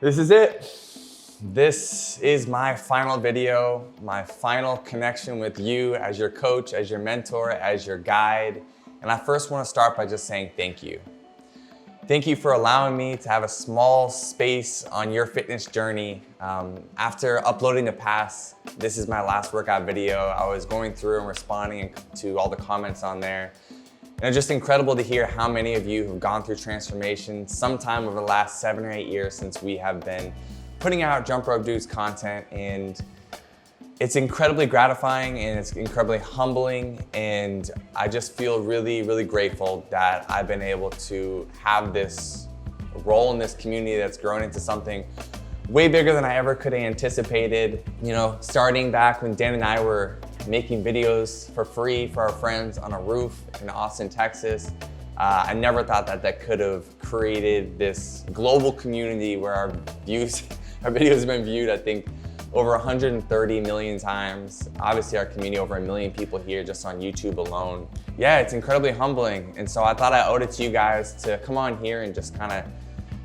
This is it. This is my final video, my final connection with you as your coach, as your mentor, as your guide. And I first want to start by just saying thank you. Thank you for allowing me to have a small space on your fitness journey. After uploading the past, this is my last workout video. I was going through and responding to all the comments on there. And it's just incredible to hear how many of you have gone through transformation sometime over the last 7 or 8 years since we have been putting out Jump Rope Dudes content. And it's incredibly gratifying and it's incredibly humbling. And I just feel really, really grateful that I've been able to have this role in this community that's grown into something way bigger than I ever could have anticipated. You know, starting back when Dan and I were making videos for free for our friends on a roof in Austin, Texas. I never thought that that could have created this global community where our videos have been viewed, I think, over 130 million times. Obviously our community, over 1 million people here just on YouTube alone. Yeah, it's incredibly humbling. And so I thought I owed it to you guys to come on here and just kind of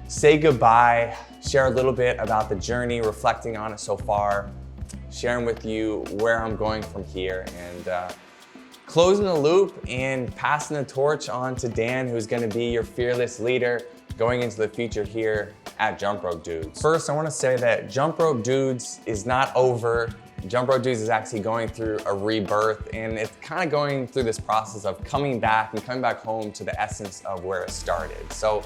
say goodbye, share a little bit about the journey, reflecting on it so far, sharing with you where I'm going from here, and closing the loop and passing the torch on to Dan, who's gonna be your fearless leader going into the future here at Jump Rope Dudes. First, I wanna say that Jump Rope Dudes is not over. Jump Rope Dudes is actually going through a rebirth, and it's kind of going through this process of coming back home to the essence of where it started. So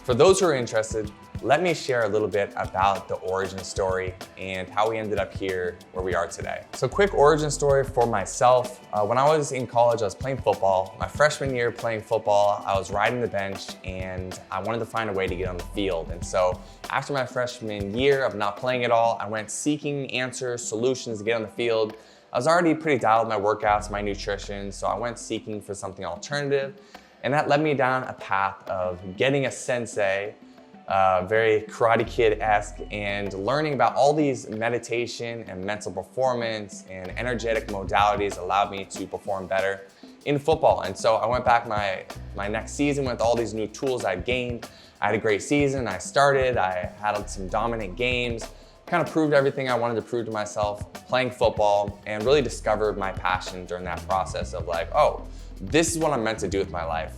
for those who are interested, let me share a little bit about the origin story and how we ended up here where we are today. So quick origin story for myself. When I was in college, I was playing football. My freshman year playing football, I was riding the bench and I wanted to find a way to get on the field. And so after my freshman year of not playing at all, I went seeking answers, solutions to get on the field. I was already pretty dialed with my workouts, my nutrition, so I went seeking for something alternative. And that led me down a path of getting a sensei, very Karate Kid-esque, and learning about all these meditation and mental performance and energetic modalities allowed me to perform better in football. And so I went back my next season with all these new tools I'd gained. I had a great season. I had some dominant games, kind of proved everything I wanted to prove to myself playing football, and really discovered my passion during that process of like, oh, this is what I'm meant to do with my life.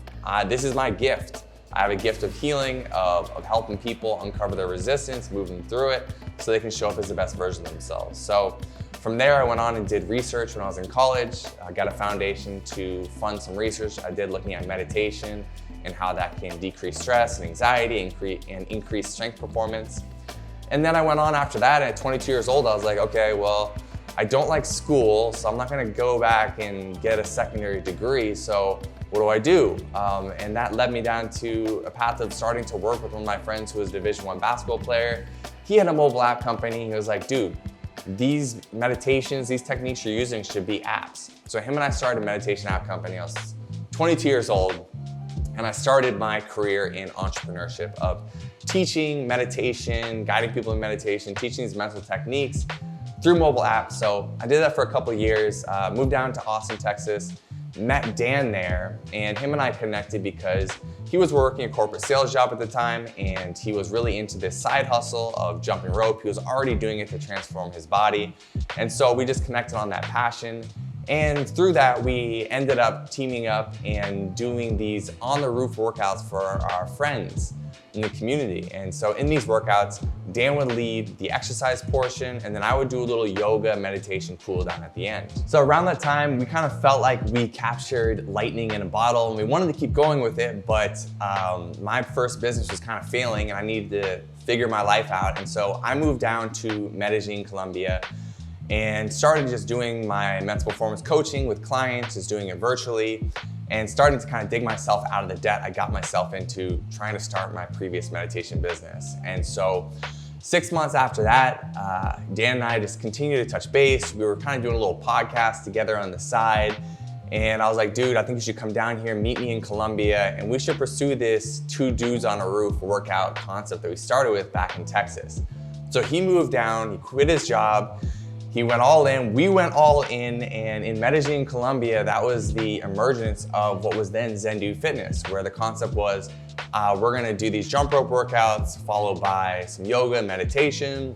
This is my gift. I have a gift of healing, of helping people uncover their resistance, moving through it, so they can show up as the best version of themselves. So from there, I went on and did research when I was in college. I got a foundation to fund some research I did looking at meditation and how that can decrease stress and anxiety and increase strength performance. And then I went on after that, and at 22 years old, I was like, okay, well, I don't like school, so I'm not gonna go back and get a secondary degree, so what do? And that led me down to a path of starting to work with one of my friends who was a Division I basketball player. He had a mobile app company. He was like, dude, these meditations, these techniques you're using should be apps. So him and I started a meditation app company. I was 22 years old, and I started my career in entrepreneurship of teaching meditation, guiding people in meditation, teaching these mental techniques through mobile apps. So I did that for a couple of years, moved down to Austin, Texas, met Dan there, and him and I connected because he was working a corporate sales job at the time, and he was really into this side hustle of jumping rope. He was already doing it to transform his body. And so we just connected on that passion. And through that, we ended up teaming up and doing these on the roof workouts for our friends in the community. And so in these workouts, Dan would lead the exercise portion, and then I would do a little yoga meditation cool down at the end. So around that time, we kind of felt like we captured lightning in a bottle, and we wanted to keep going with it, but my first business was kind of failing and I needed to figure my life out. And so I moved down to Medellin, Colombia, and started just doing my mental performance coaching with clients, just doing it virtually, and starting to kind of dig myself out of the debt I got myself into trying to start my previous meditation business. And so 6 months after that, Dan and I just continued to touch base. We were kind of doing a little podcast together on the side. And I was like, dude, I think you should come down here, meet me in Colombia, and we should pursue this 2 dudes on a roof workout concept that we started with back in Texas. So he moved down, he quit his job. He went all in, we went all in, and in Medellin, Colombia, that was the emergence of what was then Zendu Fitness, where the concept was, we're gonna do these jump rope workouts, followed by some yoga and meditation.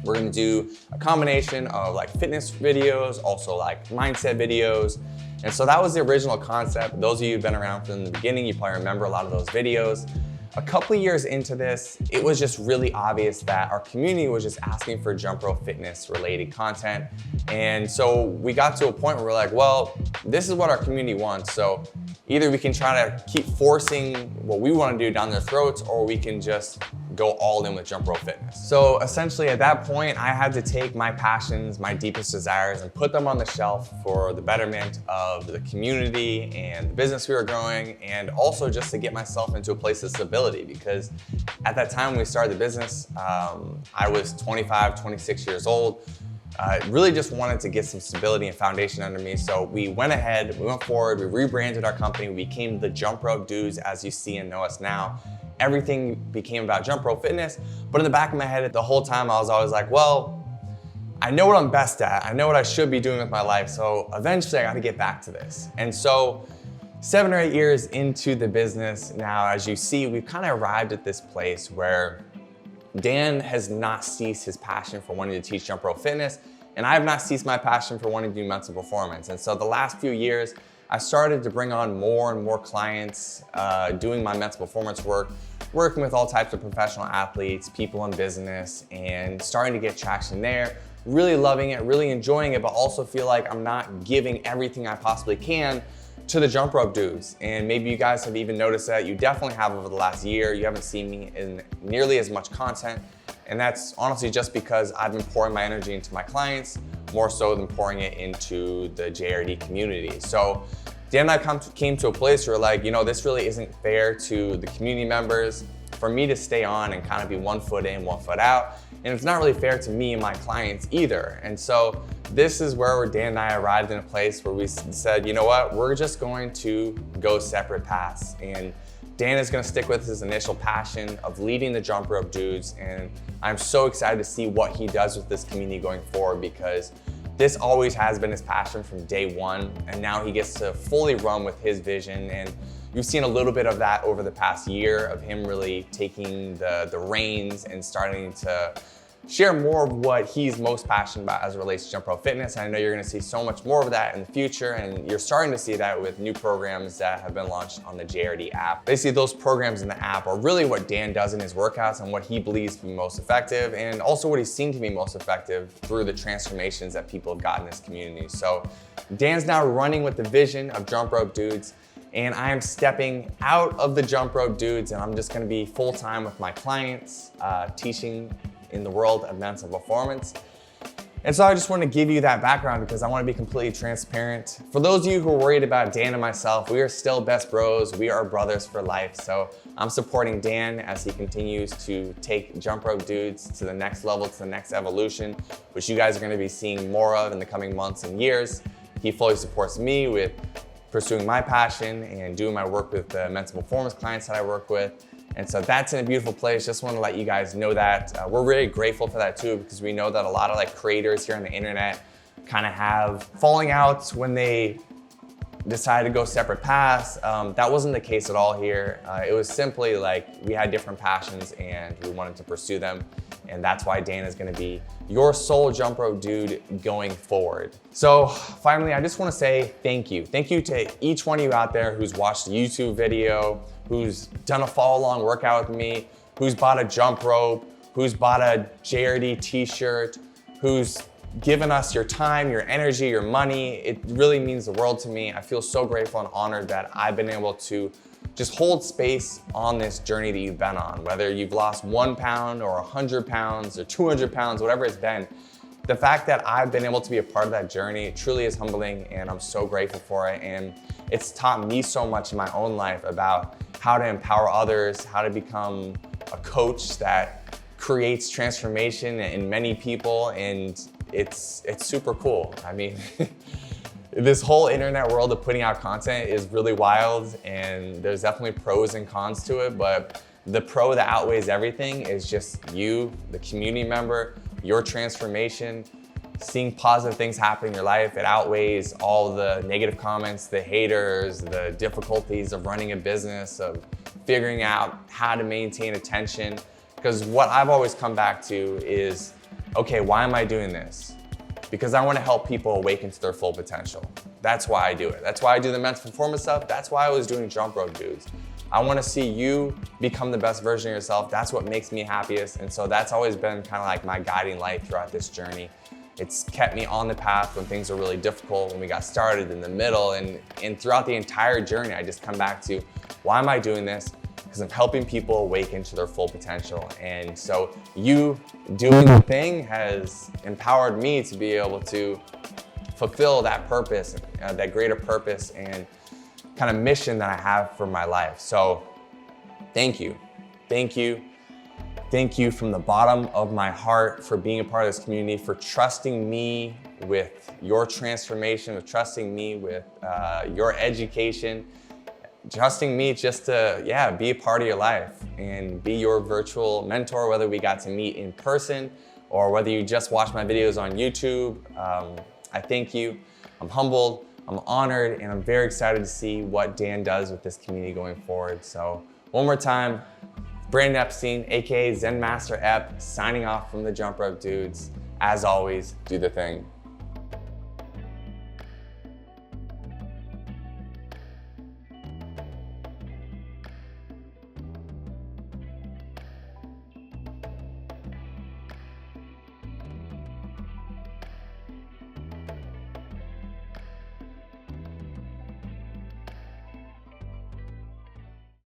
We're gonna do a combination of like fitness videos, also like mindset videos. And so that was the original concept. Those of you who've been around from the beginning, you probably remember a lot of those videos. A couple of years into this, it was just really obvious that our community was just asking for jump rope fitness related content. And so we got to a point where we're like, well, this is what our community wants. So either we can try to keep forcing what we want to do down their throats, or we can just go all in with jump rope fitness. So essentially at that point, I had to take my passions, my deepest desires, and put them on the shelf for the betterment of the community and the business we were growing, and also just to get myself into a place of stability, because at that time when we started the business, I was 25, 26 years old. Really just wanted to get some stability and foundation under me. So we went ahead, we went forward, we rebranded our company, we became the Jump Rope Dudes as you see and know us now. Everything became about jump rope fitness, but in the back of my head the whole time I was always like, well, I know what I'm best at, I know what I should be doing with my life, so eventually I gotta get back to this. And so 7 or 8 years into the business now, as you see, we've kind of arrived at this place where Dan has not ceased his passion for wanting to teach jump rope fitness, and I have not ceased my passion for wanting to do mental performance. And so the last few years, I started to bring on more and more clients doing my mental performance work, working with all types of professional athletes, people in business, and starting to get traction there. Really loving it, really enjoying it, but also feel like I'm not giving everything I possibly can to the jump rope dudes. And maybe you guys have even noticed that. You definitely have over the last year. You haven't seen me in nearly as much content. And that's honestly just because I've been pouring my energy into my clients more so than pouring it into the JRD community. So Dan and I came to a place where like, you know, this really isn't fair to the community members for me to stay on and kind of be 1 foot in, 1 foot out. And it's not really fair to me and my clients either. And so this is where Dan and I arrived in a place where we said, you know what, we're just going to go separate paths. And Dan is gonna stick with his initial passion of leading the jump rope dudes. And I'm so excited to see what he does with this community going forward, because this always has been his passion from day one. And now he gets to fully run with his vision. And you've seen a little bit of that over the past year of him really taking the reins and starting to share more of what he's most passionate about as it relates to jump rope fitness. And I know you're gonna see so much more of that in the future, and you're starting to see that with new programs that have been launched on the JRD app. Basically, those programs in the app are really what Dan does in his workouts and what he believes to be most effective, and also what he's seen to be most effective through the transformations that people have got in this community. So Dan's now running with the vision of Jump Rope Dudes, and I am stepping out of the Jump Rope Dudes, and I'm just gonna be full-time with my clients, teaching in the world of mental performance. And so I just want to give you that background because I want to be completely transparent. For those of you who are worried about Dan and myself, we are still best bros. We are brothers for life. So I'm supporting Dan as he continues to take Jump Rope Dudes to the next level, to the next evolution, which you guys are going to be seeing more of in the coming months and years. He fully supports me with pursuing my passion and doing my work with the mental performance clients that I work with. And so that's in a beautiful place. Just want to let you guys know that. We're really grateful for that too, because we know that a lot of like creators here on the internet kind of have falling outs when they decide to go separate paths. That wasn't the case at all here. It was simply like we had different passions and we wanted to pursue them. And that's why Dan is gonna be your sole jump rope dude going forward. So finally, I just wanna say thank you. Thank you to each one of you out there who's watched a YouTube video, who's done a follow along workout with me, who's bought a jump rope, who's bought a JRD t-shirt, who's given us your time, your energy, your money. It really means the world to me. I feel so grateful and honored that I've been able to just hold space on this journey that you've been on, whether you've lost 1 pound or 100 pounds or 200 pounds, whatever it's been. The fact that I've been able to be a part of that journey truly is humbling, and I'm so grateful for it. And it's taught me so much in my own life about how to empower others, how to become a coach that creates transformation in many people, and it's super cool. I mean, this whole internet world of putting out content is really wild, and there's definitely pros and cons to it, but the pro that outweighs everything is just you, the community member, your transformation, seeing positive things happen in your life, it outweighs all the negative comments, the haters, the difficulties of running a business, of figuring out how to maintain attention. Because what I've always come back to is, okay, why am I doing this? Because I want to help people awaken to their full potential. That's why I do it. That's why I do the mental performance stuff. That's why I was doing Jump Rope Dudes. I want to see you become the best version of yourself. That's what makes me happiest. And so that's always been kind of like my guiding light throughout this journey. It's kept me on the path when things were really difficult, when we got started, in the middle, and throughout the entire journey, I just come back to, why am I doing this? Because I'm helping people awaken to their full potential. And so you doing the thing has empowered me to be able to fulfill that purpose, that greater purpose and kind of mission that I have for my life. So thank you. Thank you. Thank you from the bottom of my heart for being a part of this community, for trusting me with your transformation, with trusting me with your education, trusting me just to, be a part of your life and be your virtual mentor, whether we got to meet in person or whether you just watch my videos on YouTube. I thank you. I'm humbled, I'm honored, and I'm very excited to see what Dan does with this community going forward. So one more time, Brandon Epstein, aka Zen Master Ep, signing off from the Jump Rope Dudes. As always, do the thing.